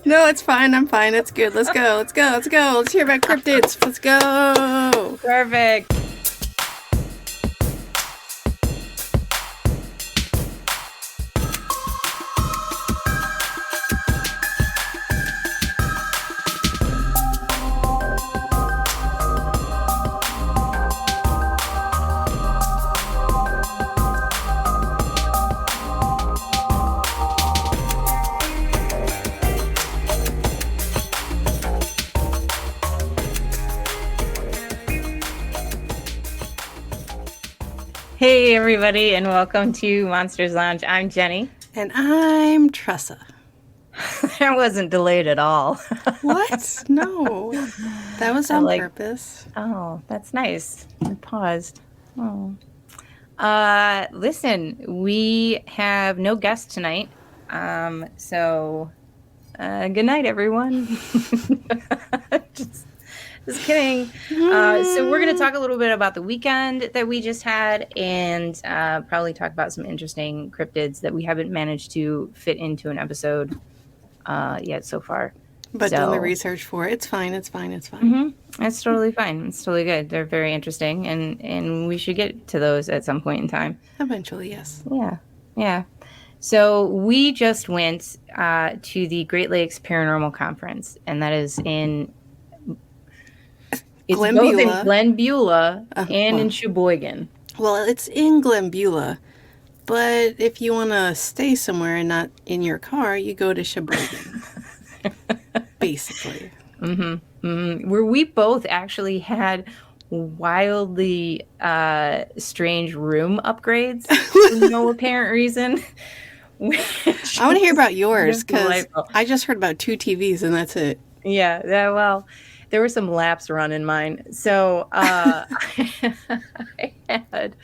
No, it's fine. I'm fine. It's good. Let's go. Let's go. Let's go. Let's hear about cryptids. Let's go. Perfect. Hey everybody, and welcome to Monsters Lounge. I'm Jenny. And I'm Tressa. That wasn't delayed at all. What? No. That was on purpose. Oh, that's nice. I paused. Oh. Listen, we have no guest tonight. So good night, everyone. Just kidding. So we're going to talk a little bit about the weekend that we just had and probably talk about some interesting cryptids that we haven't managed to fit into an episode yet so far. But doing the research for it, it's fine. It's fine. Mm-hmm. It's totally fine. It's totally good. They're very interesting, and we should get to those at some point in time. Eventually, yes. Yeah. So we just went to the Great Lakes Paranormal Conference, and that is in... It's both in Glenbeulah and in Sheboygan. Well, it's in Glenbeulah, but if you want to stay somewhere and not in your car, you go to Sheboygan, basically. Where we both actually had wildly strange room upgrades for no apparent reason. I want to hear about yours, because I just heard about 2 TVs and that's it. Yeah, well... There were some laps run in mine. So I had,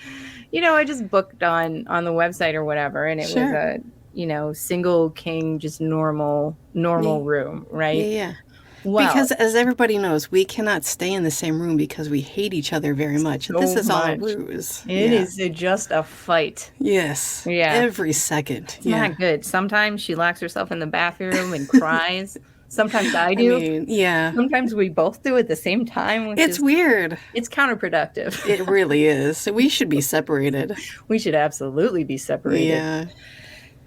I just booked on the website or whatever. And it was a, single king, just normal room, right? Yeah. Well, because as everybody knows, we cannot stay in the same room because we hate each other very much. This is all a ruse. It is just a fight. Yes. Yeah. Every second. It's not good. Sometimes she locks herself in the bathroom and cries. Sometimes I do. I mean, yeah. Sometimes we both do at the same time. It's weird. It's counterproductive. It really is. We should be separated. We should absolutely be separated. Yeah.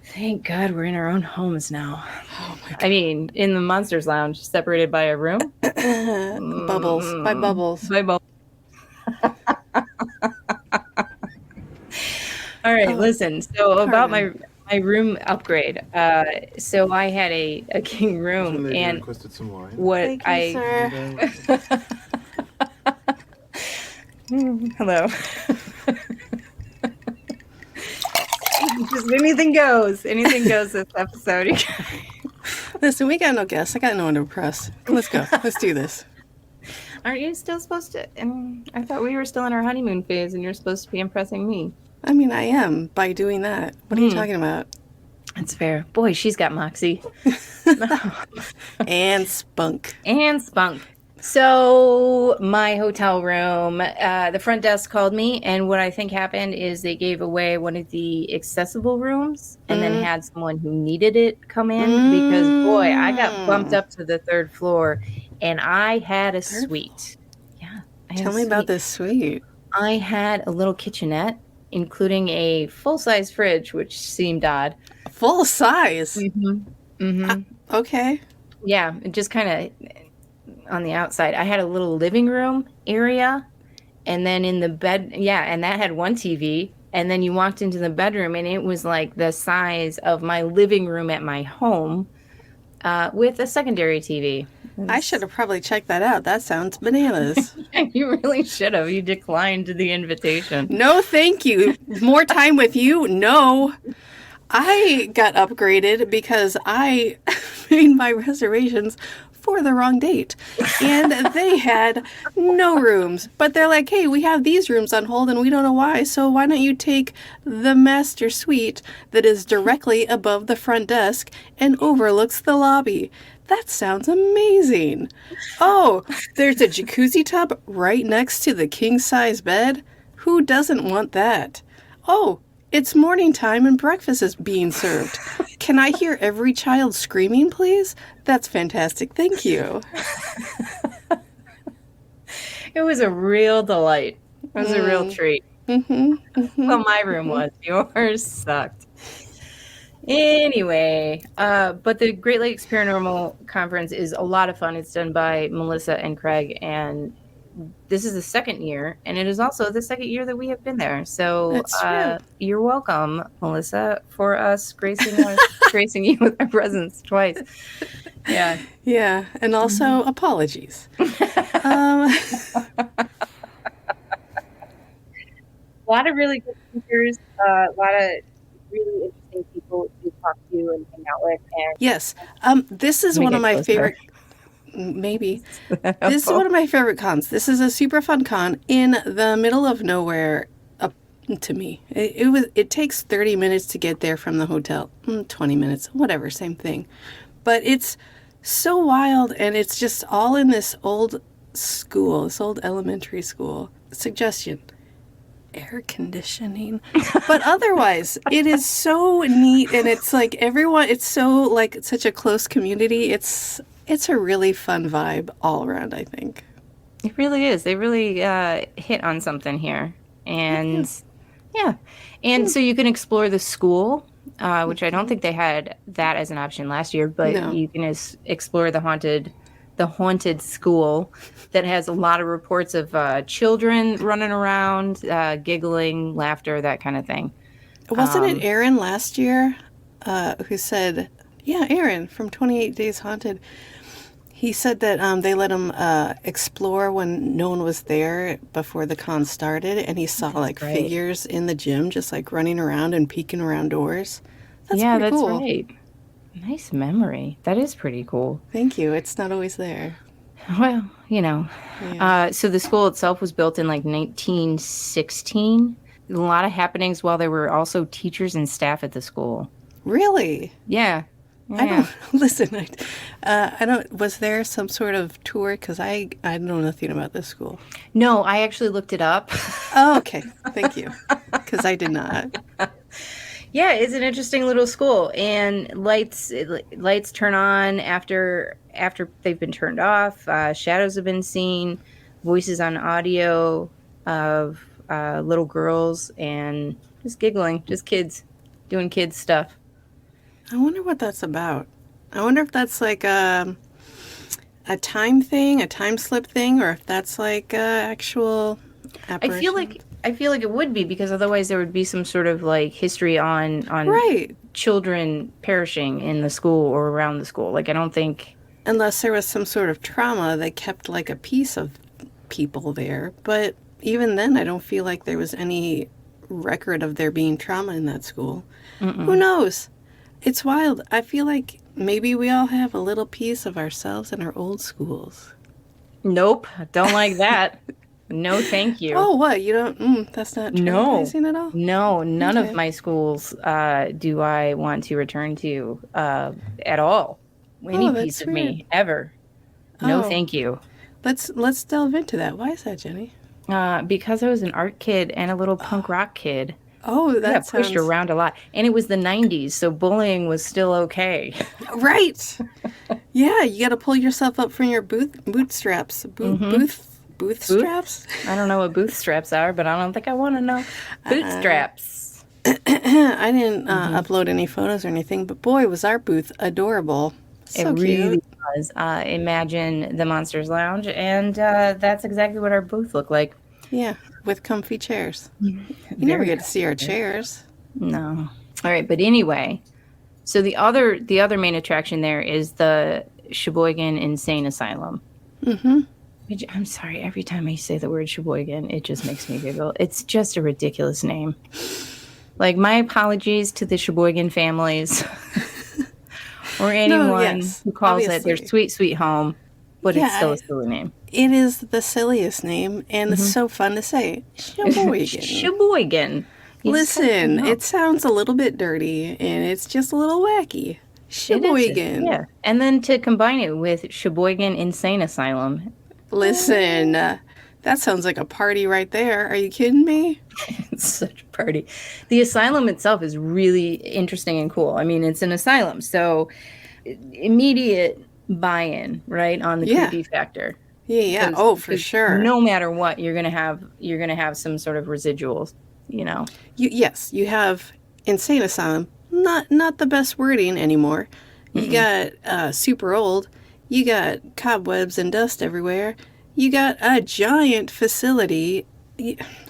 Thank God we're in our own homes now. Oh my God. I mean, in the Monsters Lounge, separated by a room. Bubbles. By bubbles. By bubbles. All right, listen. So about my room upgrade. So I had a king room, and requested some wine. Thank you, sir. Hello. Just anything goes this episode. Listen, we got no guests. I got no one to impress. Let's go. Let's do this. Aren't you still supposed to? I thought we were still in our honeymoon phase, and you're supposed to be impressing me. I mean, I am by doing that. What are you talking about? That's fair. Boy, she's got moxie. And spunk. So my hotel room, the front desk called me, and what I think happened is they gave away one of the accessible rooms and then had someone who needed it come in because, boy, I got bumped up to the 3rd floor, and I had a suite. Yeah. Tell me about this suite. I had a little kitchenette, including a full-size fridge, which seemed odd. Full size? Okay. Yeah, just kind of on the outside. I had a little living room area, and then in the bed, and that had one TV, and then you walked into the bedroom, and it was like the size of my living room at my home with a secondary TV. I should have probably checked that out. That sounds bananas. You really should have. You declined the invitation. No, thank you. More time with you? No. I got upgraded because I made my reservations for the wrong date. And they had no rooms. But they're like, hey, we have these rooms on hold and we don't know why. So why don't you take the master suite that is directly above the front desk and overlooks the lobby? That sounds amazing. Oh, there's a jacuzzi tub right next to the king-size bed. Who doesn't want that? Oh, it's morning time and breakfast is being served. Can I hear every child screaming, please? That's fantastic. Thank you. It was a real delight. It was a real treat. Well, my room was. Yours sucked. Anyway, but the Great Lakes Paranormal Conference is a lot of fun. It's done by Melissa and Craig, and this is the second year, and it is also the second year that we have been there. So you're welcome, Melissa, for us gracing you with our presence twice. Yeah. Yeah, and also apologies. A lot of really good speakers, a lot of really interesting people to talk to and hang out with. And yes, this is one of my favorite. Maybe this is one of my favorite cons. This is a super fun con in the middle of nowhere. To me, it takes 30 minutes to get there from the hotel. 20 minutes, whatever, same thing. But it's so wild, and it's just all in this old school, this old elementary school. Suggestion: air conditioning. But otherwise, it is so neat, and it's like everyone. It's so like such a close community. It's a really fun vibe all around, I think. It really is. They really hit on something here. And so you can explore the school, which I don't think they had that as an option last year, but you can explore the haunted school that has a lot of reports of children running around, giggling, laughter, that kind of thing. Wasn't it Aaron last year who said, Aaron from 28 Days Haunted, he said that they let him explore when no one was there before the con started, and he saw figures in the gym just like running around and peeking around doors. That's cool. Right. Nice memory. That is pretty cool. Thank you. It's not always there. Well, so the school itself was built in like 1916. A lot of happenings while there were also teachers and staff at the school. Really? Yeah. I don't listen. I don't. Was there some sort of tour? Because I know nothing about this school. No, I actually looked it up. Oh, okay. Thank you. Because I did not. Yeah, it's an interesting little school, and lights turn on after they've been turned off. Shadows have been seen, voices on audio of little girls, and just giggling, just kids doing kids stuff. I wonder what that's about. I wonder if that's like a time thing, a time slip thing, or if that's like actual apparition. I feel like it would be, because otherwise there would be some sort of like history on right. children perishing in the school or around the school. Like, I don't think, unless there was some sort of trauma that kept like a piece of people there. But even then, I don't feel like there was any record of there being trauma in that school. Who knows? It's wild. I feel like maybe we all have a little piece of ourselves in our old schools. Nope. Don't like that. No, thank you. Oh, what? You don't? That's not traumatizing at all? No, none of my schools do I want to return to at all. Any piece of me, ever. No, thank you. Let's delve into that. Why is that, Jenny? Because I was an art kid and a little punk rock kid. Oh, that got pushed around a lot. And it was the 90s, so bullying was still okay. Right. Yeah, you got to pull yourself up from your bootstraps. Booth straps? I don't know what booth straps are, but I don't think I want to know. Bootstraps. I didn't upload any photos or anything, but boy, was our booth adorable. So it really was. Imagine the Monsters Lounge, and that's exactly what our booth looked like. Yeah, with comfy chairs. You never get to see our chairs. No. All right, but anyway, so the other main attraction there is the Sheboygan Insane Asylum. Mm-hmm. I'm sorry, every time I say the word Sheboygan, it just makes me giggle. It's just a ridiculous name. Like, my apologies to the Sheboygan families or anyone who calls it their sweet, sweet home, but it's still a silly name. It is the silliest name, and it's so fun to say. Sheboygan. Sheboygan. Listen, it sounds a little bit dirty, and it's just a little wacky. Sheboygan. Yeah, and then to combine it with Sheboygan Insane Asylum. Listen, that sounds like a party right there. Are you kidding me? It's such a party. The asylum itself is really interesting and cool. I mean, it's an asylum, so immediate buy-in, right, on the Yeah. creepy factor. Yeah. Oh, for sure. No matter what, you're gonna have some sort of residuals, you know. Yes, you have insane asylum. Not the best wording anymore. You got super old. You got cobwebs and dust everywhere. You got a giant facility.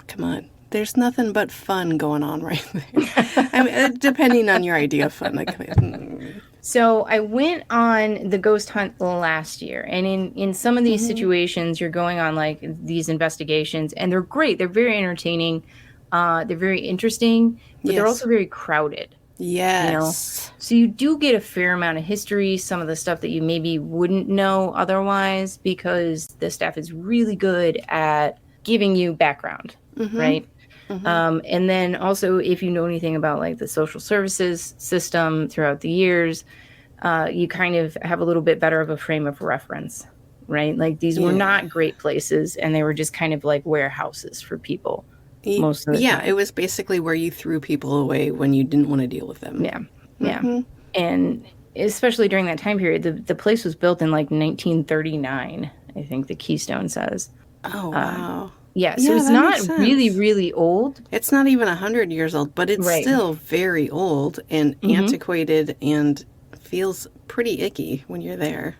Come on. There's nothing but fun going on right there. I mean, depending on your idea of fun. So I went on the ghost hunt last year, and in some of these situations, you're going on like these investigations, and they're great. They're very entertaining. They're very interesting, but they're also very crowded. Yes. You know, so you do get a fair amount of history, some of the stuff that you maybe wouldn't know otherwise, because the staff is really good at giving you background, right? And then also, if you know anything about like the social services system throughout the years, you kind of have a little bit better of a frame of reference, right? Like these were not great places, and they were just kind of like warehouses for people most of the time. It was basically where you threw people away when you didn't want to deal with them. Yeah. And especially during that time period, the place was built in like 1939, I think the Keystone says. Oh, wow. Yeah, so it's not really, really old. It's not even 100 years old, but it's still very old and antiquated and feels pretty icky when you're there.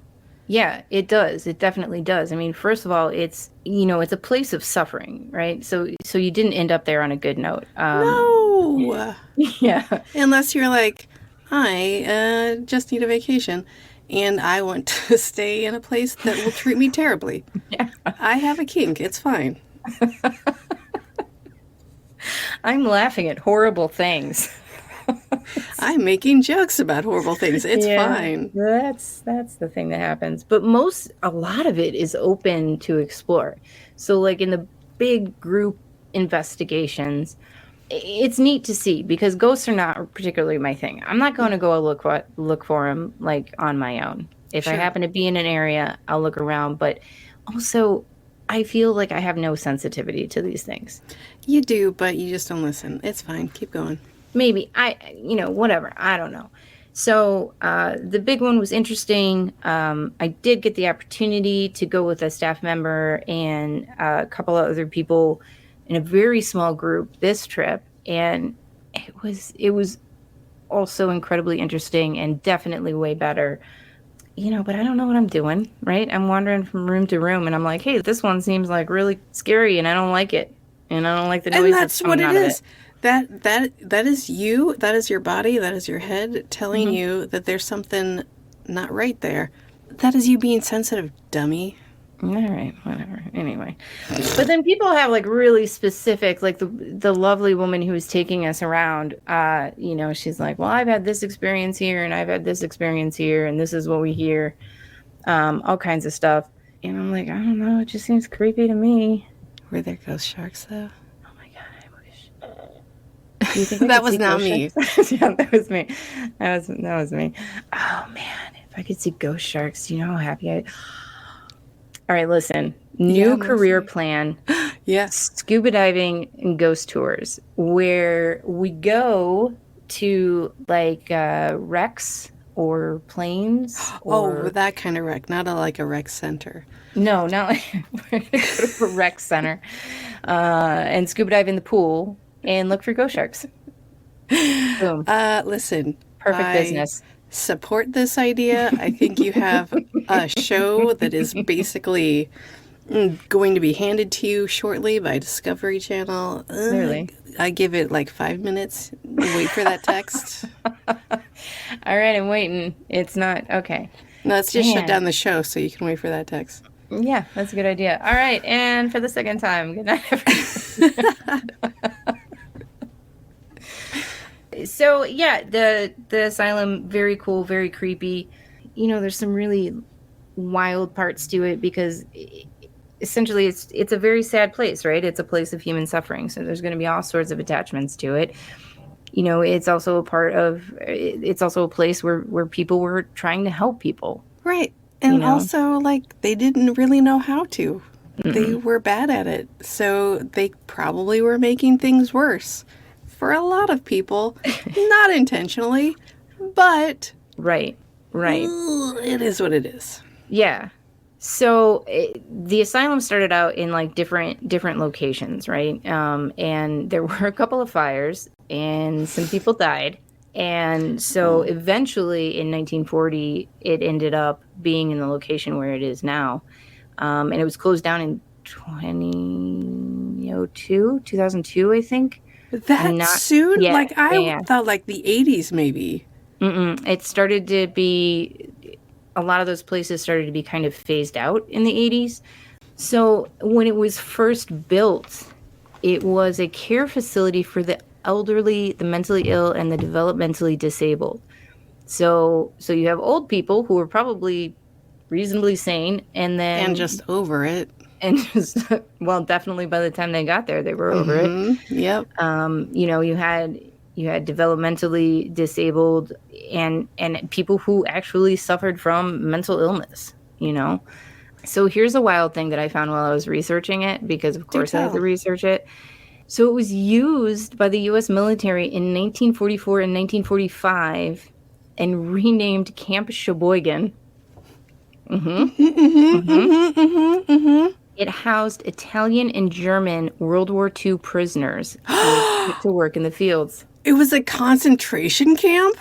Yeah, it does. It definitely does. I mean, first of all, it's a place of suffering, right? So you didn't end up there on a good note. No. Yeah. Unless you're like, I just need a vacation and I want to stay in a place that will treat me terribly. Yeah. I have a kink. It's fine. I'm laughing at horrible things. I'm making jokes about horrible things. It's fine. That's the thing that happens. But a lot of it is open to explore. So like in the big group investigations, it's neat to see because ghosts are not particularly my thing. I'm not going to go look for them like on my own. If I happen to be in an area, I'll look around. But also, I feel like I have no sensitivity to these things. You do, but you just don't listen. It's fine. Keep going. Maybe. Whatever. I don't know. So the big one was interesting. I did get the opportunity to go with a staff member and a couple of other people in a very small group this trip. And it was also incredibly interesting and definitely way better. But I don't know what I'm doing, right? I'm wandering from room to room and I'm like, hey, this one seems like really scary and I don't like it. And I don't like the noise that's coming out of it. That is you. That is your body. That is your head telling you that there's something not right there. That is you being sensitive, dummy. All right, whatever. Anyway, but then people have like really specific, like the lovely woman who was taking us around. She's like, well, I've had this experience here, and I've had this experience here, and this is what we hear, all kinds of stuff. And I'm like, I don't know. It just seems creepy to me. Were there ghost sharks though? Oh my god, I wish. Do you think that was not me? Yeah, that was me. That was me. Oh man, if I could see ghost sharks, you know how happy I. All right, listen. New career plan. Yes. Scuba diving and ghost tours where we go to like wrecks or planes. Or that kind of wreck, not like a rec center. No, not like we're going to go to a rec center and scuba dive in the pool and look for ghost sharks. Boom. Listen. Perfect business. Support this idea. I think you have a show that is basically going to be handed to you shortly by Discovery Channel. Clearly. I give it like 5 minutes. Wait for that text. All right, I'm waiting. It's not okay. No, let's just shut down the show so you can wait for that text. Yeah, that's a good idea. All right, and for the second time, good night, everyone. So yeah, the asylum, very cool, very creepy. There's some really wild parts to it because essentially it's a very sad place, right? It's a place of human suffering, so there's going to be all sorts of attachments to it. It's also a place where people were trying to help people, right? And also, like, they didn't really know how to. They were bad at it, so they probably were making things worse. For a lot of people, not intentionally, but... Right. Right. It is what it is. Yeah. So the asylum started out in like different locations, right? And there were a couple of fires, and some people died. And so eventually, in 1940, it ended up being in the location where it is now, and it was closed down in 2002, I think. That soon? Yeah, Like, I yeah. thought like the 80s maybe. It started to be, a lot of those places started to be kind of phased out in the 80s. So when it was first built, it was a care facility for the elderly, the mentally ill, and the developmentally disabled. So you have old people who are probably reasonably sane, and then And just over it. and just, well, definitely by the time they got there, they were over it. Yep. You had developmentally disabled and people who actually suffered from mental illness, So here's a wild thing that I found while I was researching it, because of course I had to research it. So it was used by the U.S. military in 1944 and 1945 and renamed Camp Sheboygan. It housed Italian and German World War II prisoners who were put to work in the fields. It was a concentration camp?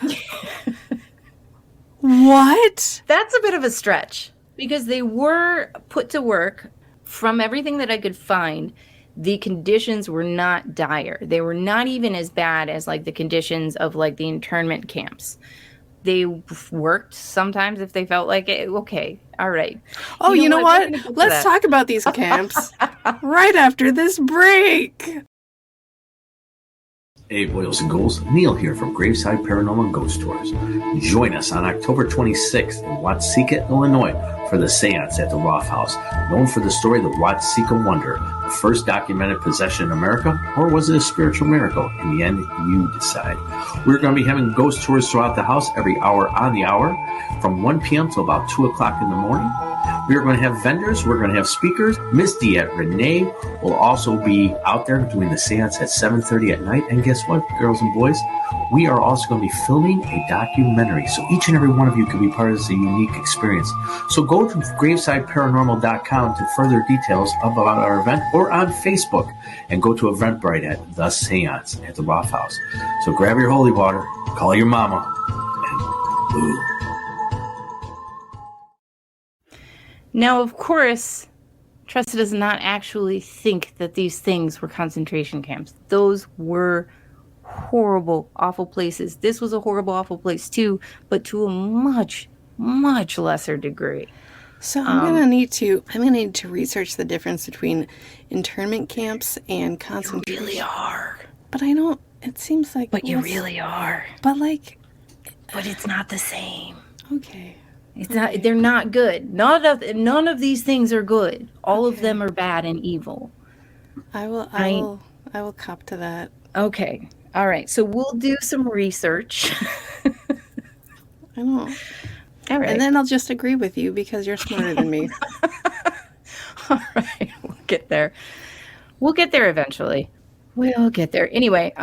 What? That's a bit of a stretch, because they were put to work. From everything that I could find, the conditions were not dire. They were not even as bad as like the conditions of like the internment camps. They worked sometimes if they felt like it. Okay, all right. Oh, you know what? Let's talk about these camps right after this break. Hey, boys and ghouls, Neil here from Graveside Paranormal Ghost Tours. Join us on October 26th in Watseka, Illinois for the Seance at the Roth House, known for the story The Watseka Wonder, the first documented possession in America, or was it a spiritual miracle? In the end, you decide. We're going to be having ghost tours throughout the house every hour on the hour, from 1 p.m. to about 2 o'clock in the morning. We are going to have vendors. We're going to have speakers. Miss Diet Renee will also be out there doing the seance at 7:30 at night. And guess what, girls and boys? We are also going to be filming a documentary. So each and every one of you can be part of this unique experience. So go to gravesideparanormal.com to further details about our event, or on Facebook, and go to Eventbrite at The Seance at the Roth House. So grab your holy water, call your mama, and boo. Now, of course, Tressa does not actually think that these things were concentration camps. Those were horrible, awful places. This was a horrible, awful place too, but to a much, much lesser degree. So I'm gonna need to research the difference between internment camps and concentration. You really are. But I don't. It seems like. But you really are. But like. But it's not the same. Okay. It's not. They're not good. None of these things are good. All of them are bad and evil. I will cop to that. Okay. All right. So we'll do some research. I know. All right. And then I'll just agree with you because you're smarter than me. All right. We'll get there. We'll get there eventually. We'll get there. Anyway,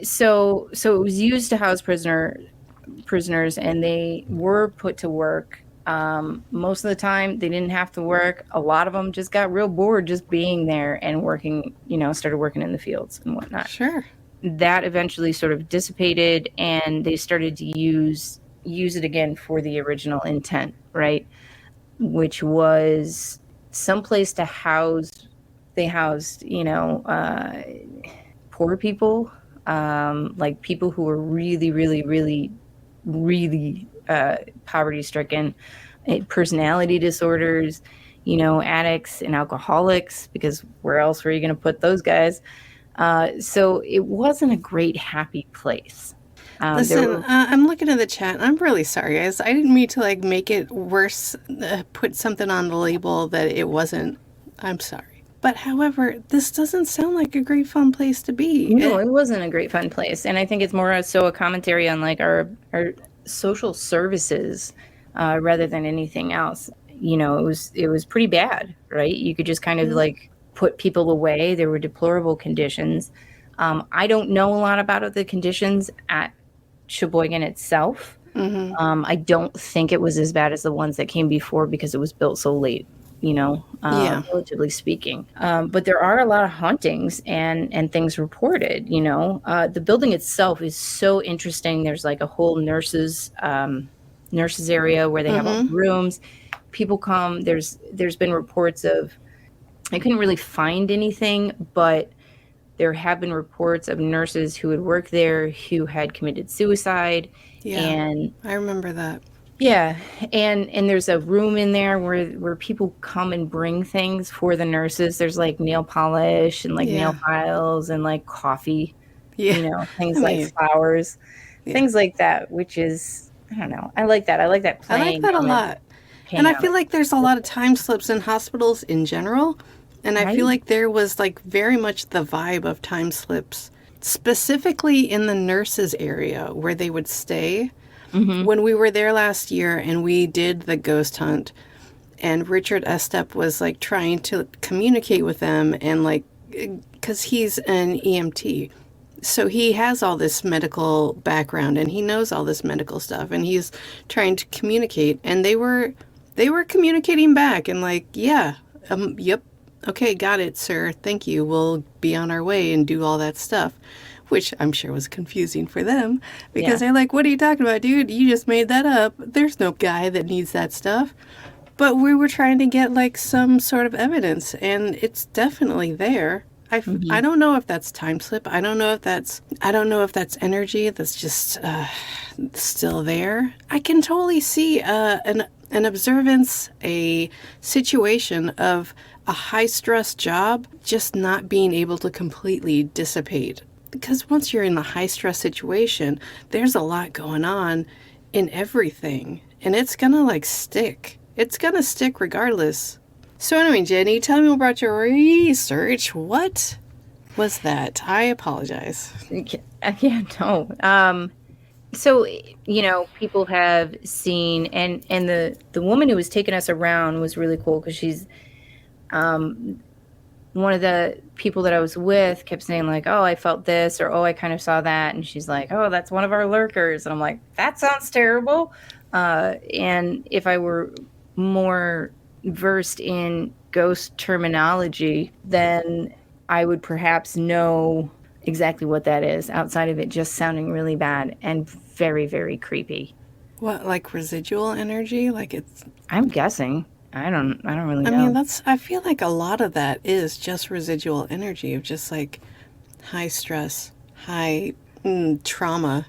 so it was used to house prisoners, and they were put to work. Most of the time they didn't have to work. A lot of them just got real bored just being there and working, started working in the fields and whatnot. Sure. That eventually sort of dissipated, and they started to use it again for the original intent, right? Which was someplace to house. They housed, poor people, like people who were really, really, really, really poverty-stricken, personality disorders, addicts and alcoholics, because where else were you going to put those guys? So it wasn't a great, happy place. Listen, I'm looking at the chat. I'm really sorry, guys. I didn't mean to make it worse, put something on the label that it wasn't. I'm sorry. But however, this doesn't sound like a great fun place to be. No, it wasn't a great fun place. And I think it's more so a commentary on our social services rather than anything else. It was pretty bad, right? You could just kind of put people away. There were deplorable conditions. I don't know a lot about the conditions at Sheboygan itself. I don't think it was as bad as the ones that came before because it was built so late, relatively speaking. But there are a lot of hauntings and things reported, The building itself is so interesting. There's like a whole nurses area where they have all the rooms. People come. There's been reports of, I couldn't really find anything, but there have been reports of nurses who had worked there who had committed suicide. Yeah, and I remember that. Yeah, and there's a room in there where people come and bring things for the nurses. There's like nail polish and like nail files and like coffee, things like flowers, things like that, which is, I don't know. I like that. I like that I like that a lot. And I feel like there's a lot of time slips in hospitals in general. And I feel like there was like very much the vibe of time slips, specifically in the nurses area where they would stay. When we were there last year and we did the ghost hunt, and Richard Estep was like trying to communicate with them, and like, because he's an EMT. So he has all this medical background and he knows all this medical stuff, and he's trying to communicate, and they were communicating back and like, yep. Okay, got it, sir. Thank you. We'll be on our way and do all that stuff, which I'm sure was confusing for them because they're like, what are you talking about, dude? You just made that up. There's no guy that needs that stuff. But we were trying to get like some sort of evidence, and it's definitely there. I don't know if that's time slip. I don't know if that's energy that's just still there. I can totally see an observance, a situation of a high-stress job just not being able to completely dissipate. Because once you're in the high-stress situation, there's a lot going on in everything. And it's going to, like, stick. It's going to stick regardless. So anyway, Jenny, tell me about your research. What was that? I apologize. Yeah, no. So, people have seen, and the woman who was taking us around was really cool because she's, one of the people that I was with kept saying like, oh, I felt this, or, oh, I kind of saw that. And she's like, oh, that's one of our lurkers. And I'm like, that sounds terrible. And if I were more versed in ghost terminology, then I would perhaps know exactly what that is outside of it just sounding really bad and very, very creepy. What, like residual energy? Like it's... I'm guessing. I don't really know. I mean, I feel like a lot of that is just residual energy of just like high stress, high trauma,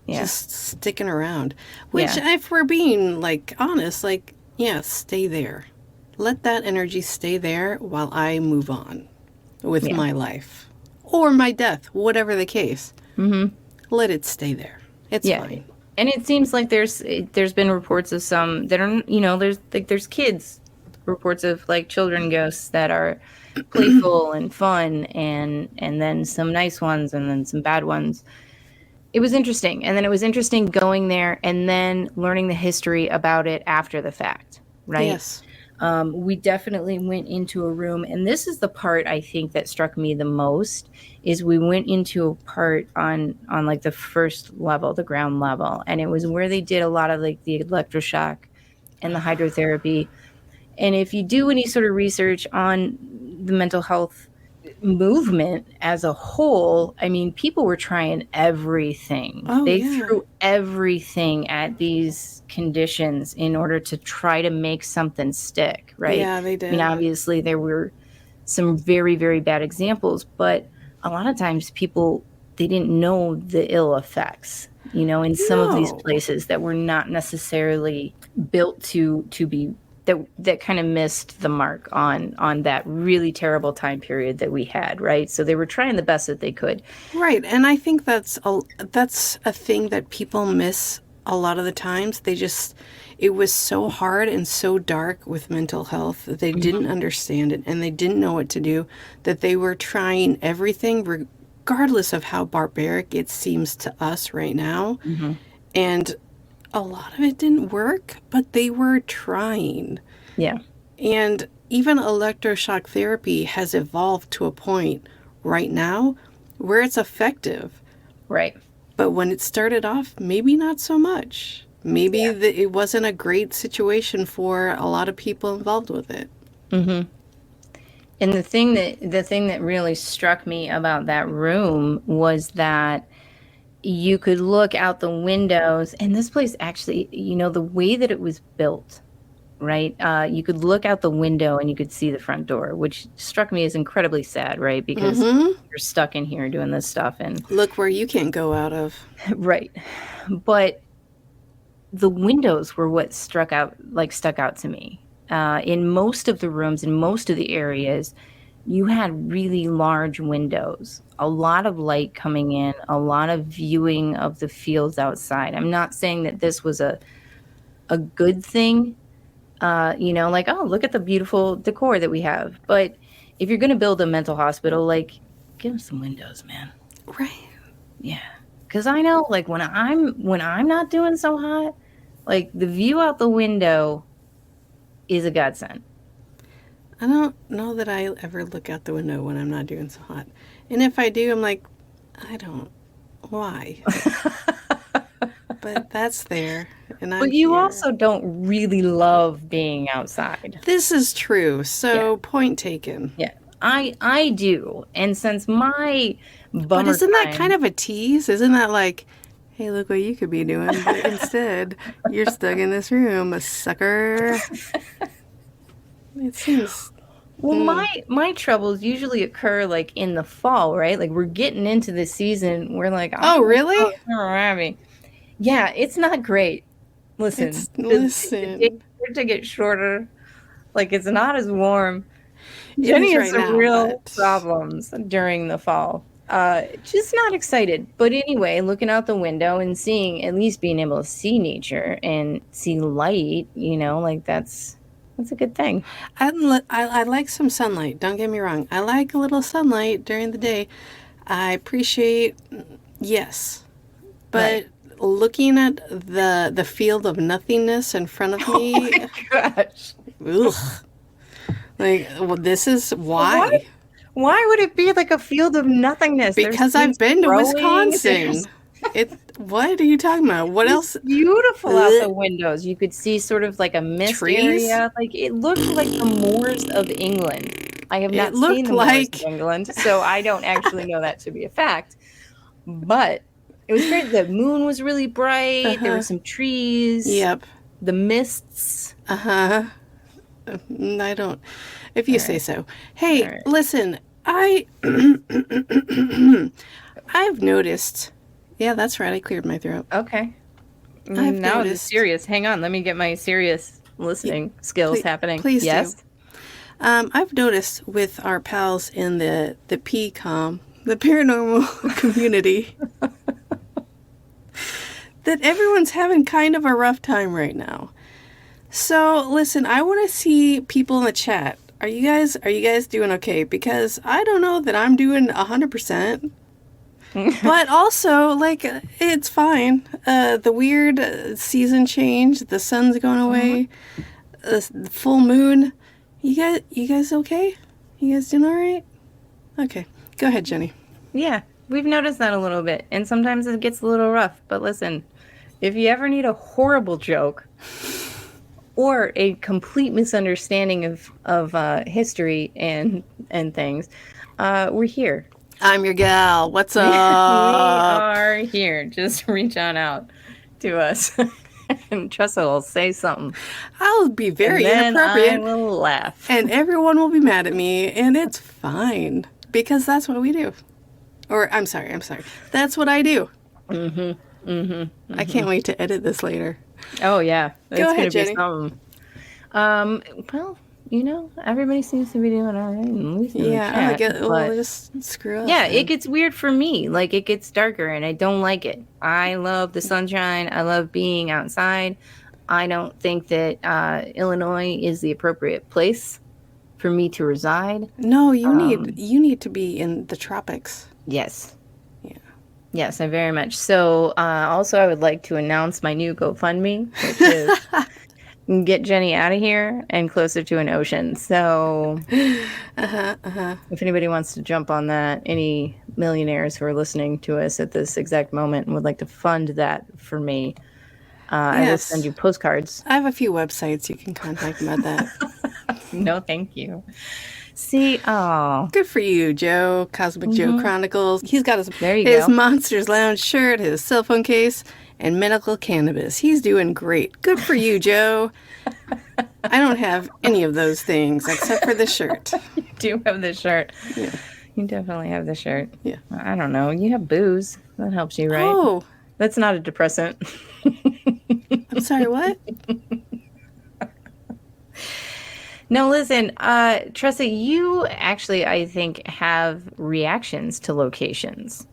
just sticking around. Which, if we're being like honest, like, stay there. Let that energy stay there while I move on with my life or my death, whatever the case. Let it stay there. It's fine. And it seems like there's been reports of some that are, there's kids, reports of like children ghosts that are playful and fun, and then some nice ones and then some bad ones. It was interesting. And then it was interesting going there and then learning the history about it after the fact, right? Yes. We definitely went into a room, and this is the part I think that struck me the most, is we went into a part on like the first level, the ground level, and it was where they did a lot of like the electroshock and the hydrotherapy. And if you do any sort of research on the mental health movement as a whole, I mean, people were trying everything. They threw everything at these conditions in order to try to make something stick, right? Yeah, they did. I mean, obviously there were some very, very bad examples, but a lot of times people, they didn't know the ill effects, in some of these places that were not necessarily built to be that kind of missed the mark on that really terrible time period that we had, right? So they were trying the best that they could. Right, and I think that's a thing that people miss a lot of the times. It was so hard and so dark with mental health that they didn't understand it and they didn't know what to do, that they were trying everything regardless of how barbaric it seems to us right now. And a lot of it didn't work, but they were trying. Yeah. And even electroshock therapy has evolved to a point right now where it's effective. Right. But when it started off, maybe not so much. maybe it wasn't a great situation for a lot of people involved with it. Mm-hmm. And the thing that really struck me about that room was that you could look out the windows, and this place actually, the way that it was built, right? You could look out the window and you could see the front door, which struck me as incredibly sad, right? Because you're stuck in here doing this stuff, and look where you can't go out of. right. But the windows were what stuck out to me. In most of the rooms, in most of the areas, you had really large windows, a lot of light coming in, a lot of viewing of the fields outside. I'm not saying that this was a good thing, like, oh, look at the beautiful decor that we have. But if you're going to build a mental hospital, like, give them some windows, man. Right. Yeah. Because I know, like, when I'm not doing so hot, like, the view out the window is a godsend. I don't know that I ever look out the window when I'm not doing so hot. And if I do, I'm like, I don't. Why? But that's there. But you also don't really love being outside. This is true. So point taken. Yeah. I do. And since my bummer But isn't that kind of a tease? Isn't that like, hey, look what you could be doing, but instead you're stuck in this room, a sucker. It seems. Well, my troubles usually occur like in the fall, right? Like we're getting into the season. We're like, oh, really? Yeah, it's not great. Listen, the days start to get shorter. Like it's not as warm. Jeni has some real problems during the fall. Just not excited. But anyway, looking out the window and at least being able to see nature and see light, like that's a good thing. I like some sunlight. Don't get me wrong. I like a little sunlight during the day. I appreciate, yes. But looking at the field of nothingness in front of me. Oh my gosh. Ugh. Like, well, this is why. What? Why would it be like a field of nothingness? Because I've been to Wisconsin. What are you talking about? What else? Beautiful out the windows. You could see sort of like a mist area. Like it looked like the moors of England. I have not seen the moors of England, so I don't actually know that to be a fact. But it was great. The moon was really bright. There were some trees. Yep. The mists. I don't. If you say so. Hey, listen. I've noticed. Yeah, that's right. I cleared my throat. Okay. Now it's serious. Hang on. Let me get my serious listening skills happening. Please do. I've noticed with our pals in the PCOM, the paranormal community, that everyone's having kind of a rough time right now. So, listen, I want to see people in the chat. Are you guys doing okay? Because I don't know that I'm doing 100%. But also, like, it's fine. The weird season change, the sun's going away, the full moon. You guys okay? You guys doing all right? Okay, go ahead, Jeni. Yeah, we've noticed that a little bit, and sometimes it gets a little rough. But listen, if you ever need a horrible joke or a complete misunderstanding of history and things, we're here. I'm your gal. What's up? We are here. Just reach on out to us. And Tressa will say something. I'll be very inappropriate. I will laugh. And everyone will be mad at me. And it's fine. Because that's what we do. Or, I'm sorry. That's what I do. I can't wait to edit this later. Oh, yeah. Go ahead, Jeni. Well, everybody seems to be doing all right. At least we'll just screw up. Yeah, it gets weird for me. Like, it gets darker, and I don't like it. I love the sunshine. I love being outside. I don't think that Illinois is the appropriate place for me to reside. No, you need to be in the tropics. Yes. Yeah. Yes, I very much. So, also, I would like to announce my new GoFundMe, which is... get Jeni out of here and closer to an ocean. So if anybody wants to jump on that, any millionaires who are listening to us at this exact moment and would like to fund that for me, I will Yes. send you postcards. I have a few websites you can contact me about that. No, thank you. See, oh, Good for you, Joe. Cosmic Joe Chronicles. He's got There you his go. Monsters Lounge shirt, his cell phone case, and medical cannabis. He's doing great. Good for you, Joe. I don't have any of those things except for the shirt. you do have the shirt. Yeah. You definitely have the shirt. Yeah. I don't know. You have booze. That helps you, right? Oh, That's not a depressant. I'm sorry, what? No, listen, Tressa, you actually, I think, have reactions to locations.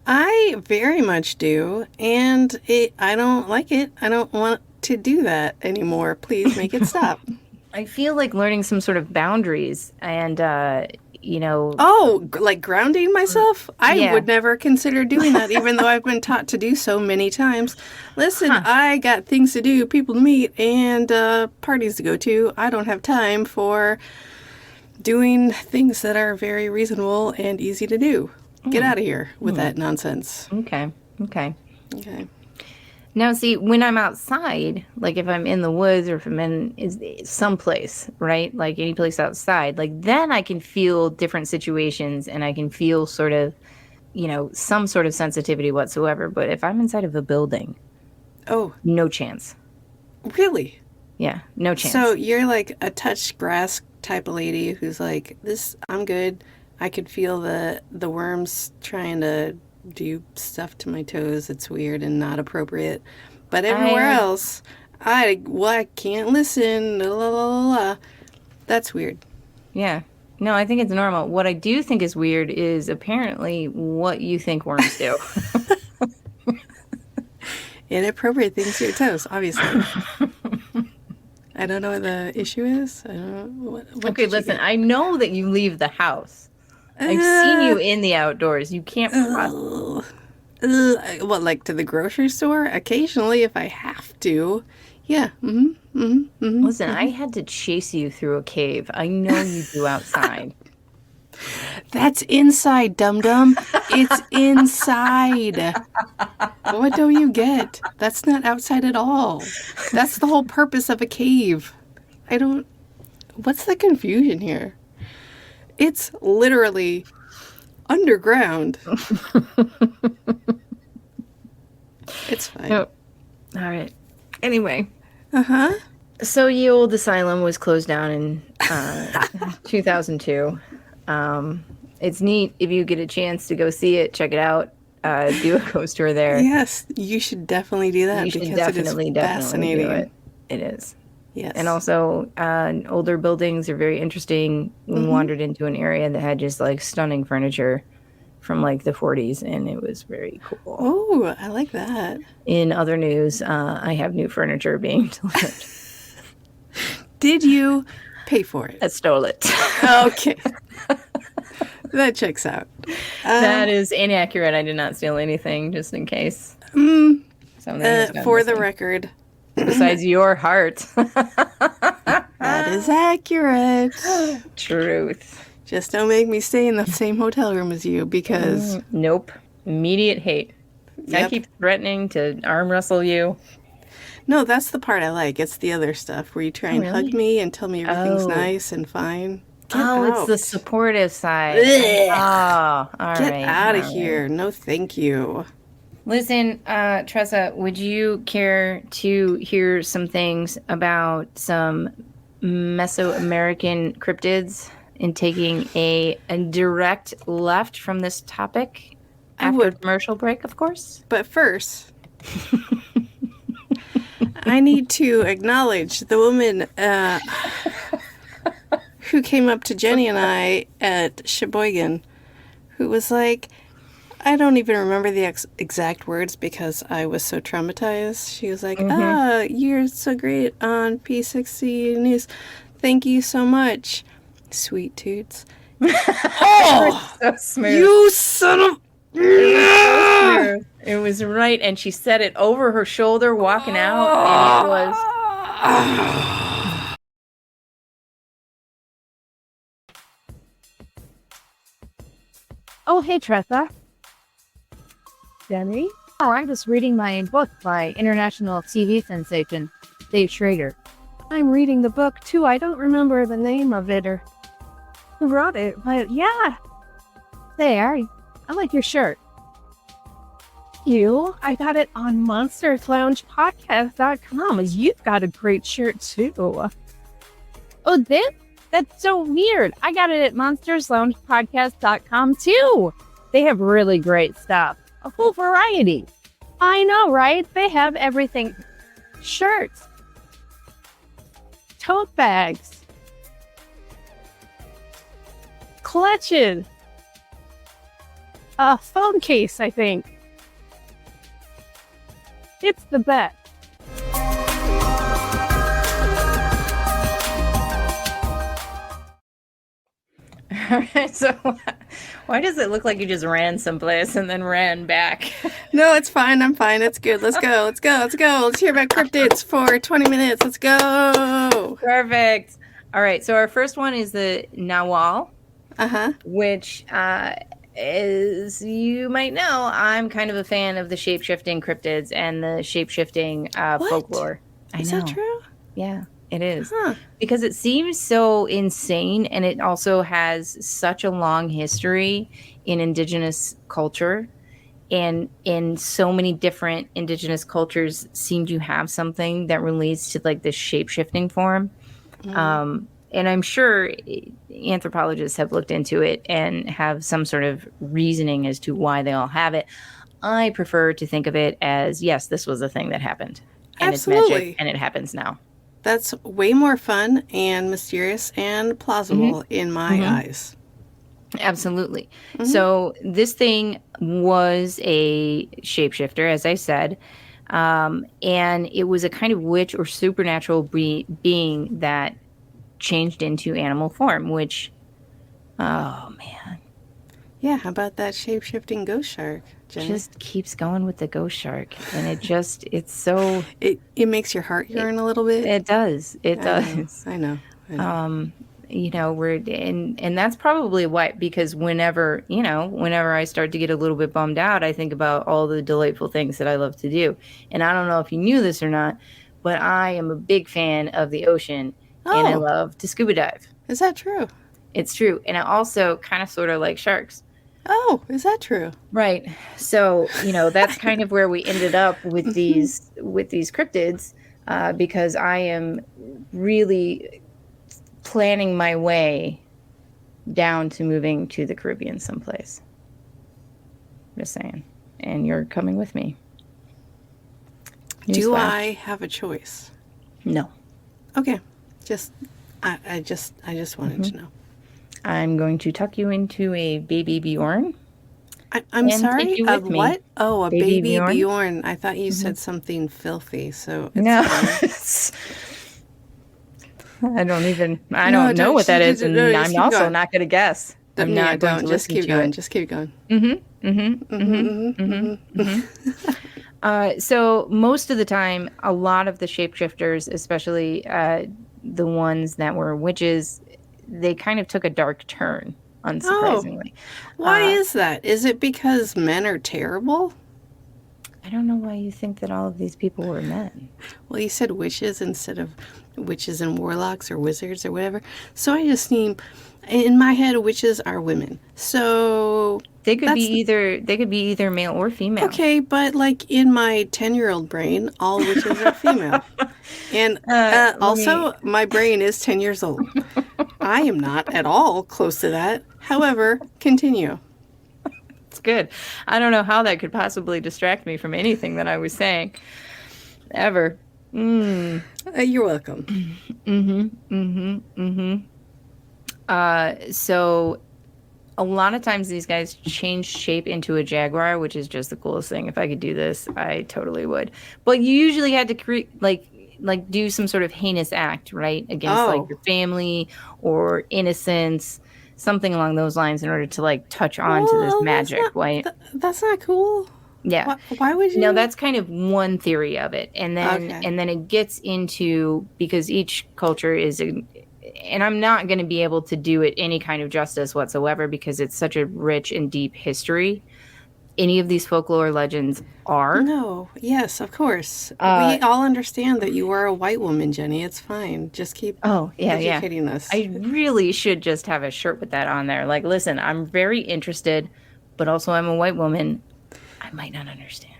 I very much do, and I don't like it. I don't want to do that anymore. Please make it stop. I feel like learning some sort of boundaries and, Oh, like grounding myself? I Yeah. would never consider doing that, even though I've been taught to do so many times. Listen, I got things to do, people to meet, and parties to go to. I don't have time for doing things that are very reasonable and easy to do. Get out of here with that nonsense. Okay. Okay. Now, see, when I'm outside, like if I'm in the woods or if I'm in someplace, right? Like any place outside, like then I can feel different situations and I can feel sort of, some sort of sensitivity whatsoever. But if I'm inside of a building, Oh, no chance. really? Yeah, no chance. So you're like a touch grass type of lady who's like, this, I'm good. I could feel the worms trying to do stuff to my toes. It's weird and not appropriate. But everywhere else, I can't listen. La, la, la, la. That's weird. Yeah. No, I think it's normal. What I do think is weird is apparently what you think worms do. Inappropriate things to your toes, obviously. I don't know what the issue is. I don't know. What Okay, did you listen, get? I know that you leave the house. I've seen you in the outdoors. You can't Ugh. What, like to the grocery store? Occasionally, if I have to. Yeah. Listen, I had to chase you through a cave. I know you do outside. That's inside, dum-dum. It's inside. What don't you get? That's not outside at all. That's the whole purpose of a cave. What's the confusion here? It's literally underground. It's fine. Oh, all right. Anyway, Uh-huh. so Ye Old Asylum was closed down in 2002. It's neat if you get a chance to go see it, check it out, do a ghost tour there. Yes, you should definitely do that You should because definitely it is fascinating. do it. It is. Yes. And also, older buildings are very interesting. We wandered into an area that had just like stunning furniture from like the 40s, and it was very cool. Oh, I like that. In other news, I have new furniture being delivered. Did you pay for it? I stole it. Okay. That checks out. That is inaccurate. I did not steal anything, just in case. Something has gone For the missing. record, Besides your heart. that is accurate. Truth. Just don't make me stay in the same hotel room as you because Nope. Immediate hate. I Yep. keep threatening to arm wrestle you. no, that's the part I like. It's the other stuff where you try and hug me and tell me everything's Oh. nice and fine. Get It's out. the supportive side. Ugh. Oh, all Get right. out of all right. here. No, thank you. Listen, Tressa, would you care to hear some things about some Mesoamerican cryptids and taking a direct left from this topic after would. commercial break, of course? But first, I need to acknowledge the woman who came up to Jeni and I at Sheboygan, who was like, I don't even remember the exact words because I was so traumatized. She was like, you're so great on P60 News. Thank you so much. Sweet toots. Oh, So smooth. you son of... It was right, and she said it over her shoulder walking out, and it was... Oh, hey, Tressa. Jeni? Oh, I'm just reading my book by international TV sensation, Dave Schrader. I'm reading the book too. I don't remember the name of it or who wrote it, but yeah. There, I like your shirt. You? I got it on monstersloungepodcast.com. You've got a great shirt too. Oh, that's so weird. I got it at monstersloungepodcast.com too. They have really great stuff. A full variety. I know, right? They have everything. Shirts. Tote bags. Clutches. A phone case, I think. It's the best. All right, so why does it look like you just ran someplace and then ran back? No, it's fine. I'm fine. It's good. Let's go. Let's go. Let's go. Let's hear about cryptids for 20 minutes. Let's go. Perfect. All right, so our first one is the Nawal, which, as you might know, I'm kind of a fan of the shape-shifting cryptids and the shape-shifting folklore. Is that true? Yeah. It is. Because it seems so insane, and it also has such a long history in indigenous culture, and in so many different indigenous cultures seem to have something that relates to like this shape-shifting form. And I'm sure anthropologists have looked into it and have some sort of reasoning as to why they all have it. I prefer to think of it as, yes, this was a thing that happened, and Absolutely. It's magic, and it happens now. That's way more fun and mysterious and plausible in my eyes. Absolutely. So this thing was a shapeshifter, as I said, and it was a kind of witch or supernatural being that changed into animal form, which, oh man. Yeah, how about that shape-shifting ghost shark, Jeni? Just keeps going with the ghost shark, and it's so... It makes your heart yearn a little bit. It does. It does. I know. You know, and that's probably why, because whenever I start to get a little bit bummed out, I think about all the delightful things that I love to do. And I don't know if you knew this or not, but I am a big fan of the ocean, and I love to scuba dive. Is that true? It's true. And I also kind of sort of like sharks. Oh, is that true? Right. So, that's kind of where we ended up with these cryptids, because I am really planning my way down to moving to the Caribbean someplace. Just saying. And you're coming with me. Do I have a choice? No. Okay. I just wanted to know. I'm going to tuck you into a baby Bjorn. I'm sorry? Of what? Oh, a baby Bjorn? Bjorn. I thought you said something filthy, so it's No. fine. I don't know what that is, and I'm also not going to guess. I'm not going to just keep going. Just keep going. So most of the time, a lot of the shapeshifters, especially the ones that were witches, they kind of took a dark turn, unsurprisingly. Why is that? Is it because men are terrible? I don't know why you think that all of these people were men. Well, you said witches instead of witches and warlocks or wizards or whatever. So I just think, in my head, witches are women. So they could be either male or female. Okay, but like in my 10-year-old brain, all witches are female. And also, my brain is 10 years old. I am not at all close to that. However, continue. It's good. I don't know how that could possibly distract me from anything that I was saying. Ever. You're welcome. So a lot of times these guys change shape into a jaguar, which is just the coolest thing. If I could do this, I totally would. But you usually had to create like do some sort of heinous act, right? Against like your family or innocence, something along those lines, in order to like touch on to this magic, right? That's not cool. Yeah. Why would you? No, that's kind of one theory of it. And then it gets into, because each culture is and I'm not going to be able to do it any kind of justice whatsoever, because it's such a rich and deep history. any of these folklore legends are. No. Yes, of course. We all understand that you are a white woman, Jenny. It's fine. Just keep educating us. I really should just have a shirt with that on there. Like, listen, I'm very interested, but also I'm a white woman. I might not understand.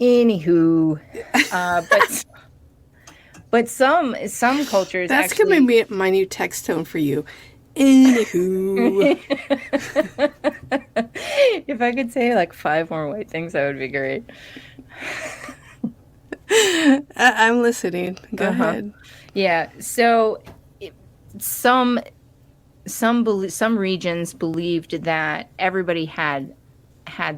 Anywho, but some cultures That's actually... gonna be my new text tone for you. Anywho. If I could say like 5 more white things, that would be great. I'm listening. Go ahead. Yeah. So some regions believed that everybody had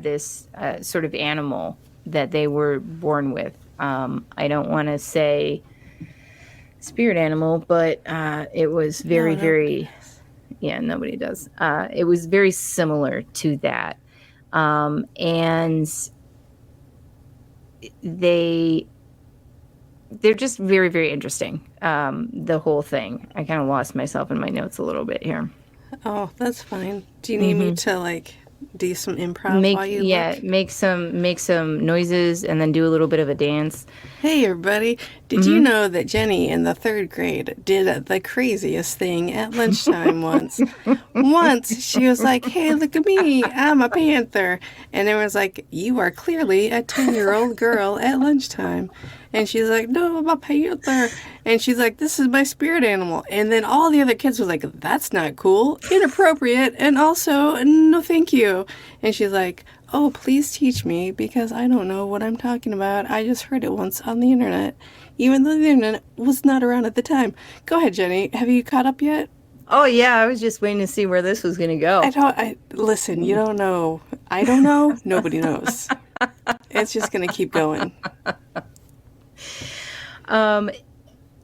this sort of animal that they were born with. I don't want to say spirit animal, but it was very, yeah, nobody does. It was very similar to that. And they're just very, very interesting. The whole thing. I kind of lost myself in my notes a little bit here. Oh, that's fine. Do you need me to like do some improv while you look? Make some noises and then do a little bit of a dance. Hey everybody, did you know that Jenny in the 3rd grade did the craziest thing at lunchtime once? Once she was like, hey, look at me, I'm a panther. And everyone's like, you are clearly a 10-year-old girl at lunchtime. And she's like, no, I'm a panther. And she's like, this is my spirit animal. And then all the other kids were like, that's not cool, inappropriate, and also, no thank you. And she's like, oh, please teach me because I don't know what I'm talking about. I just heard it once on the internet, even though the internet was not around at the time. Go ahead, Jenny. Have you caught up yet? Oh, yeah. I was just waiting to see where this was going to go. Listen, you don't know. I don't know. Nobody knows. It's just going to keep going.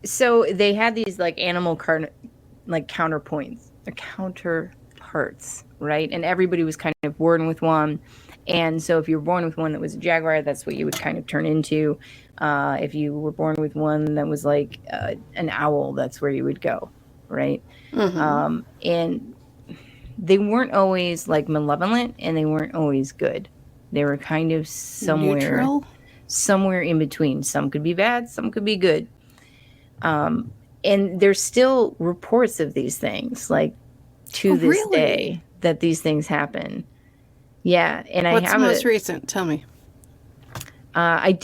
So they had these like animal counterpoints or counterparts, right? And everybody was kind of born with one. And so if you were born with one that was a jaguar, that's what you would kind of turn into. If you were born with one that was like an owl, that's where you would go, right? And they weren't always like malevolent and they weren't always good. They were kind of somewhere in between. Some could be bad, some could be good. And there's still reports of these things, like to this day, that these things happen. Yeah, and what's the most recent? Tell me. I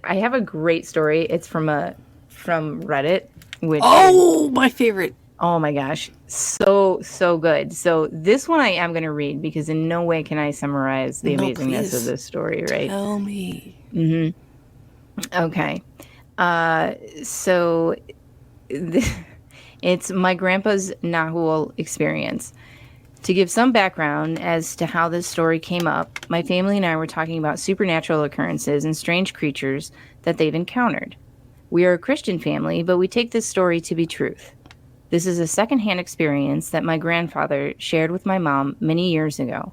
have a great story. It's from Reddit, which my favorite. Oh my gosh, so good. So this one I am going to read because in no way can I summarize the amazingness of this story, right? Tell me. Okay. So it's my grandpa's Nahual experience. To give some background as to how this story came up, my family and I were talking about supernatural occurrences and strange creatures that they've encountered. We are a Christian family, but we take this story to be truth. This is a secondhand experience that my grandfather shared with my mom many years ago.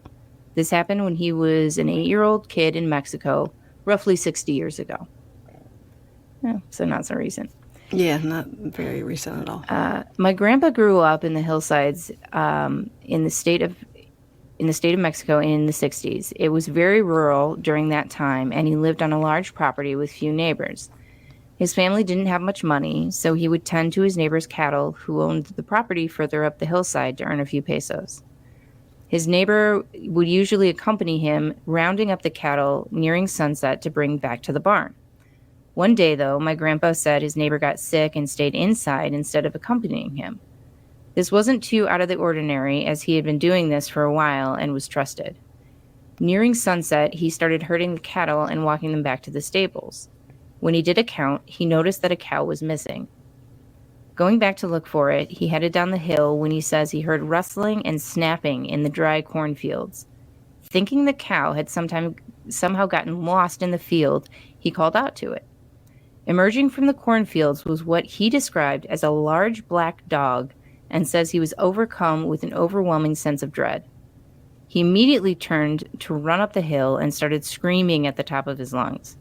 This happened when he was an 8-year-old kid in Mexico, roughly 60 years ago. Yeah, so not so recent. Yeah, not very recent at all. My grandpa grew up in the hillsides in the state of Mexico in the 60s. It was very rural during that time, and he lived on a large property with few neighbors. His family didn't have much money, so he would tend to his neighbor's cattle who owned the property further up the hillside to earn a few pesos. His neighbor would usually accompany him, rounding up the cattle nearing sunset to bring back to the barn. One day, though, my grandpa said his neighbor got sick and stayed inside instead of accompanying him. This wasn't too out of the ordinary, as he had been doing this for a while and was trusted. Nearing sunset, he started herding the cattle and walking them back to the stables. When he did a count, he noticed that a cow was missing. Going back to look for it, he headed down the hill when he says he heard rustling and snapping in the dry cornfields. Thinking the cow had somehow gotten lost in the field, he called out to it. Emerging from the cornfields was what he described as a large black dog and says he was overcome with an overwhelming sense of dread. He immediately turned to run up the hill and started screaming at the top of his lungs.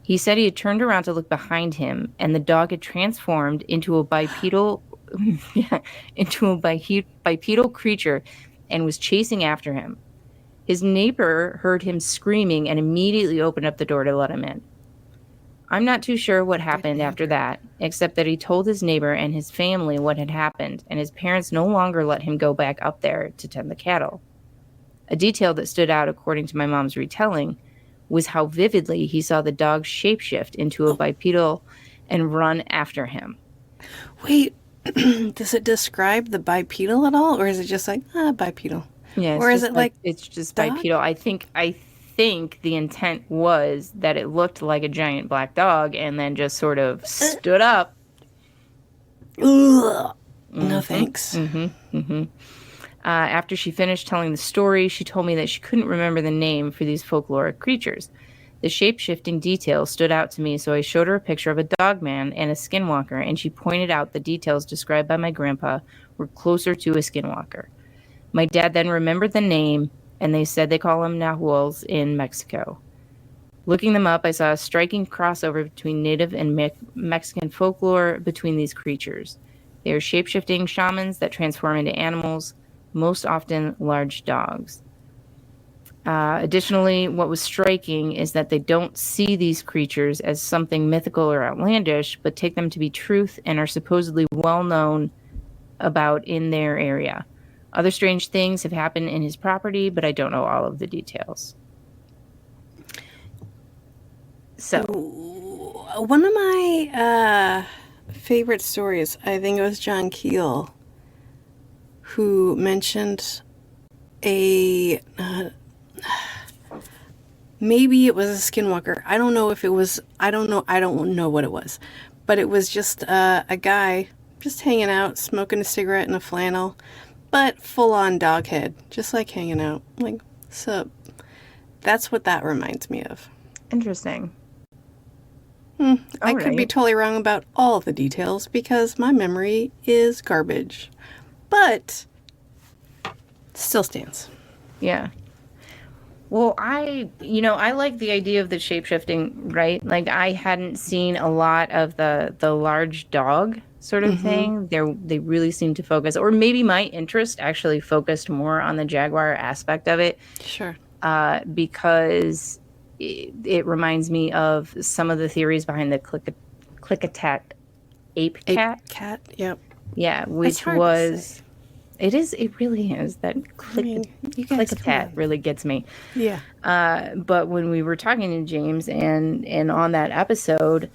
He said he had turned around to look behind him, and the dog had transformed into a bipedal creature and was chasing after him. His neighbor heard him screaming and immediately opened up the door to let him in. I'm not too sure what happened after that, except that he told his neighbor and his family what had happened, and his parents no longer let him go back up there to tend the cattle. A detail that stood out, according to my mom's retelling, was how vividly he saw the dog shapeshift into a bipedal and run after him. Wait, does it describe the bipedal at all, or is it just like bipedal? Yeah, or is it like it's just dog? bipedal? I think the intent was that it looked like a giant black dog and then just sort of stood up. Ugh. No thanks. After she finished telling the story, she told me that she couldn't remember the name for these folkloric creatures. The shape-shifting details stood out to me, so I showed her a picture of a dog man and a skinwalker, and she pointed out the details described by my grandpa were closer to a skinwalker. My dad then remembered the name, and they said they call them Nahuals in Mexico. Looking them up, I saw a striking crossover between Native and Mexican folklore between these creatures. They are shape-shifting shamans that transform into animals, most often large dogs. Additionally, what was striking is that they don't see these creatures as something mythical or outlandish, but take them to be truth and are supposedly well known about in their area. Other strange things have happened in his property, but I don't know all of the details. So, one of my favorite stories, I think it was John Keel, who mentioned maybe it was a skinwalker. I don't know if it was, I don't know what it was. But it was just a guy just hanging out, smoking a cigarette in a flannel, but full on dog head, just like hanging out. Like, so that's what that reminds me of. interesting. I could be totally wrong about all the details because my memory is garbage. But still stands. Yeah. Well, I like the idea of the shape-shifting, right? Like, I hadn't seen a lot of the large dog sort of thing. They really seem to focus, or maybe my interest actually focused more on the jaguar aspect of it. Sure. Because it reminds me of some of the theories behind the click-attack ape cat. Cat, yep. Yeah, which was... It really is. That click-a-tat really gets me. Yeah. But when we were talking to James and on that episode,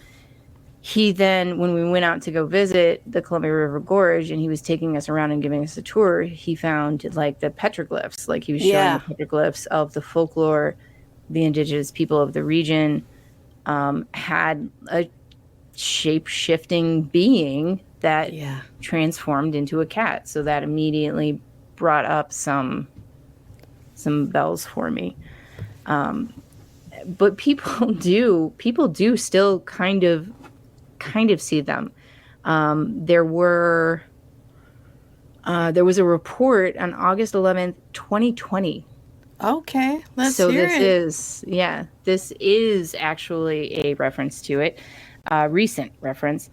he then, when we went out to go visit the Columbia River Gorge and he was taking us around and giving us a tour, he found like the petroglyphs. Like he was showing the petroglyphs of the folklore, the indigenous people of the region had a shape-shifting being that transformed into a cat. So that immediately brought up some bells for me. But people do still kind of see them. There was a report on August 11th, 2020. Okay, let's hear it. This is actually a reference to it, recent reference.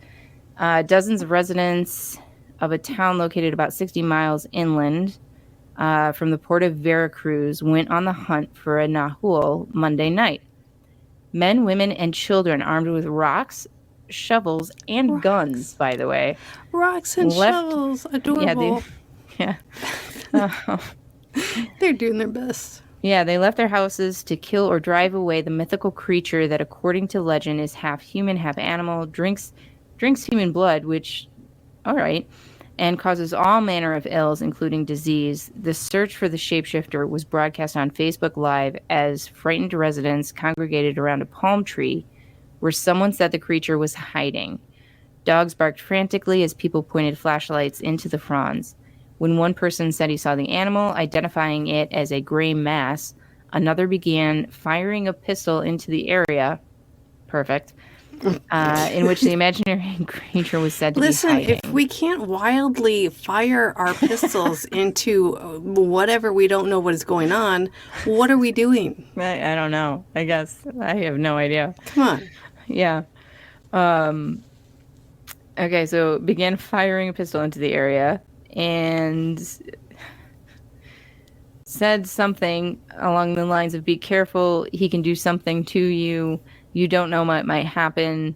Dozens of residents of a town located about 60 miles inland from the port of Veracruz went on the hunt for a Nahual Monday night. Men, women, and children armed with rocks, shovels, and guns, by the way. Rocks and shovels. Adorable. They're doing their best. Yeah, they left their houses to kill or drive away the mythical creature that, according to legend, is half human, half animal, drinks human blood, which, all right, and causes all manner of ills, including disease. The search for the shapeshifter was broadcast on Facebook Live as frightened residents congregated around a palm tree where someone said the creature was hiding. Dogs barked frantically as people pointed flashlights into the fronds. When one person said he saw the animal, identifying it as a gray mass, another began firing a pistol into the area. Perfect. In which the imaginary creature was said to be hiding. If we can't wildly fire our pistols into whatever we don't know what is going on, what are we doing? I don't know. I guess. I have no idea. Come on. Yeah. Okay, so began firing a pistol into the area, and said something along the lines of, be careful, he can do something to you. You don't know what might happen.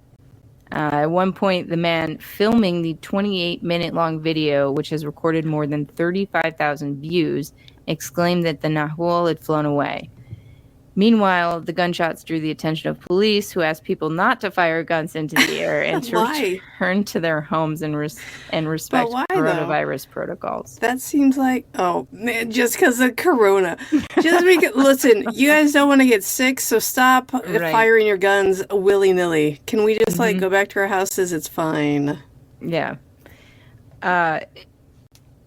At one point, the man filming the 28-minute-long video, which has recorded more than 35,000 views, exclaimed that the Nahual had flown away. Meanwhile, the gunshots drew the attention of police, who asked people not to fire guns into the air and to return to their homes and respect coronavirus protocols. That seems like, oh, man, just because of Corona. Just because, listen, you guys don't want to get sick, so stop firing your guns willy-nilly. Can we just, go back to our houses? It's fine. Yeah.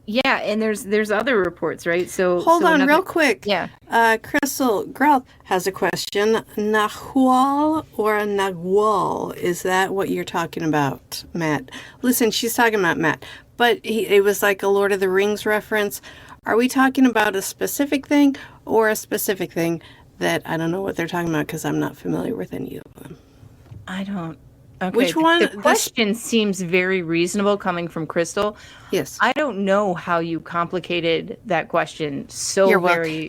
Yeah, and there's other reports, right? So hold on, real quick. Yeah. Crystal Groth has a question. Nahual or a Nagual? Is that what you're talking about, Matt? Listen, she's talking about Matt, but it was like a Lord of the Rings reference. Are we talking about a specific thing or a specific thing that I don't know what they're talking about because I'm not familiar with any of them? I don't. Okay. Which one? The question seems very reasonable coming from Crystal. Yes. I don't know how you complicated that question so very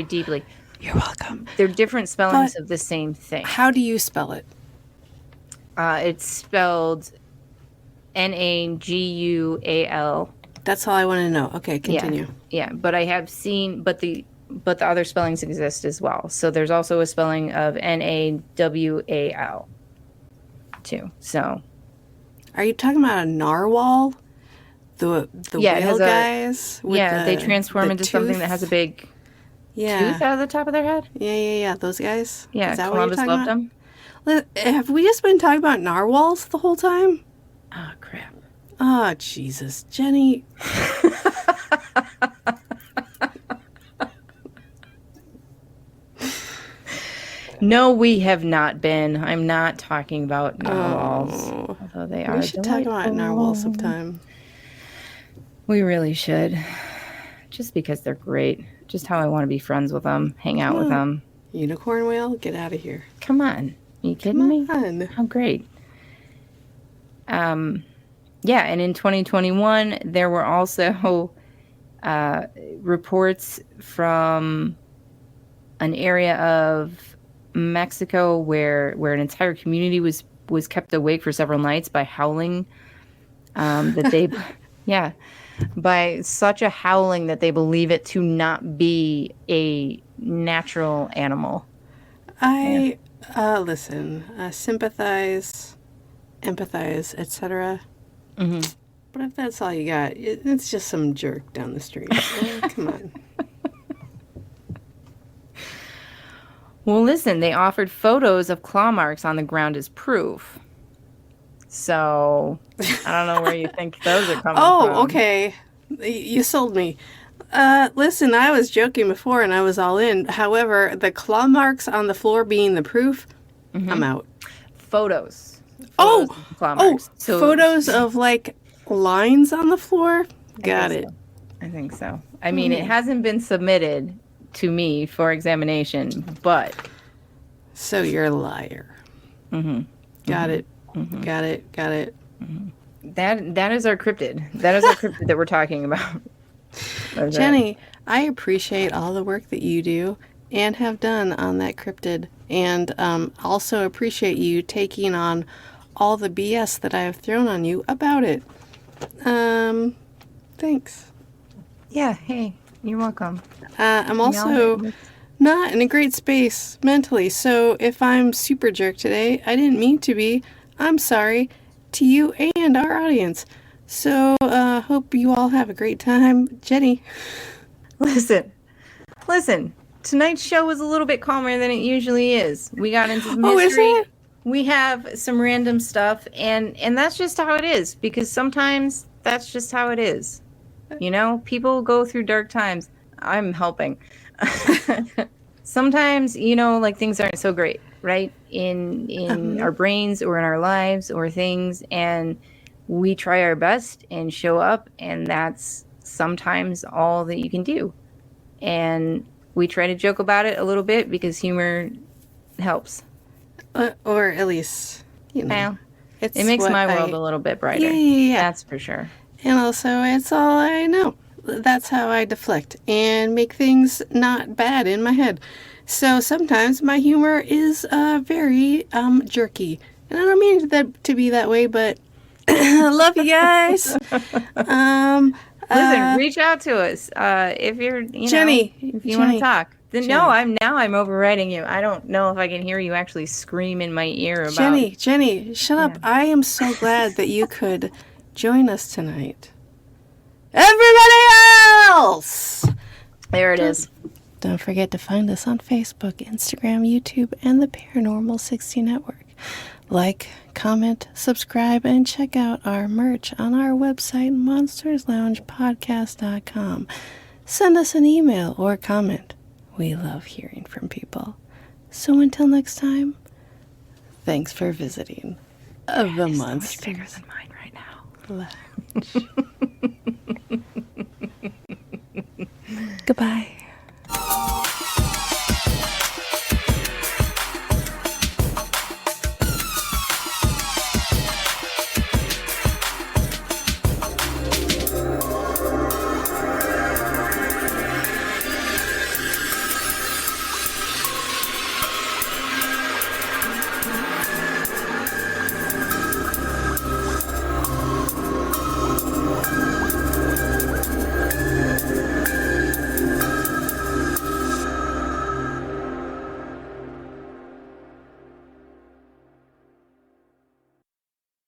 deeply. You're welcome. They're different spellings of the same thing. How do you spell it? It's spelled Nagual. That's all I want to know. Okay, continue. Yeah, but I have seen, but the other spellings exist as well. So there's also a spelling of Nawal. Too. So, are you talking about a narwhal? The whale guys? They transform into something that has a big tooth out of the top of their head. Yeah. Those guys. Yeah, Columbus loved them. Have we just been talking about narwhals the whole time? Oh crap! Oh Jesus, Jeni. No, we have not been. I'm not talking about narwhals. Although they are. We should talk about narwhals sometime. We really should. Just because they're great. Just how I want to be friends with them, hang out with them. Unicorn whale, get out of here. Come on. Are you kidding me? How great. Yeah, and in 2021, there were also reports from an area of Mexico where an entire community was kept awake for several nights by howling by such a howling that they believe it to not be a natural animal. Listen, sympathize, empathize, etc. Mm-hmm. But if that's all you got, it's just some jerk down the street. Come on. Well, listen, they offered photos of claw marks on the ground as proof. So, I don't know where you think those are coming from. Oh, okay. You sold me. Listen, I was joking before and I was all in. However, the claw marks on the floor being the proof, I'm out. Photos of claw marks. So, photos of, lines on the floor? Got it. So. I think so. I mean, it hasn't been submitted to me for examination, but so you're a liar. Mm-hmm. Got it. Got it. Mm-hmm. That is our cryptid. That is our cryptid that we're talking about. Jeni, I appreciate all the work that you do and have done on that cryptid, and also appreciate you taking on all the BS that I have thrown on you about it. Thanks. Yeah. Hey, you're welcome. I'm also not in a great space mentally, so if I'm super jerk today, I didn't mean to be. I'm sorry to you and our audience. So, hope you all have a great time. Jeni. Listen. Tonight's show was a little bit calmer than it usually is. We got into some history. Is it? We have some random stuff, and that's just how it is, because sometimes that's just how it is. You know, people go through dark times. I'm helping. Sometimes, things aren't so great, right? In our brains or in our lives or things, and we try our best and show up, and that's sometimes all that you can do. And we try to joke about it a little bit because humor helps. Or at least, it makes my world a little bit brighter. Yeah. That's for sure. And also, it's all I know. that's how I deflect and make things not bad in my head. So sometimes my humor is very jerky. And I don't mean that to be that way, but I love you guys. Listen, reach out to us if you're, Jeni, if you want to talk. Then Jeni. no, I'm overriding you. I don't know if I can hear you actually scream in my ear about. Jeni, shut up! I am so glad that you could join us tonight. Everybody else, there it is. Don't forget to find us on Facebook, Instagram, YouTube, and the Paranormal 60 Network. Like, comment, subscribe, and check out our merch on our website, monstersloungepodcast.com. Send us an email or comment. We love hearing from people. So until next time, thanks for visiting the Monsters. So much bigger than mine right now. Goodbye.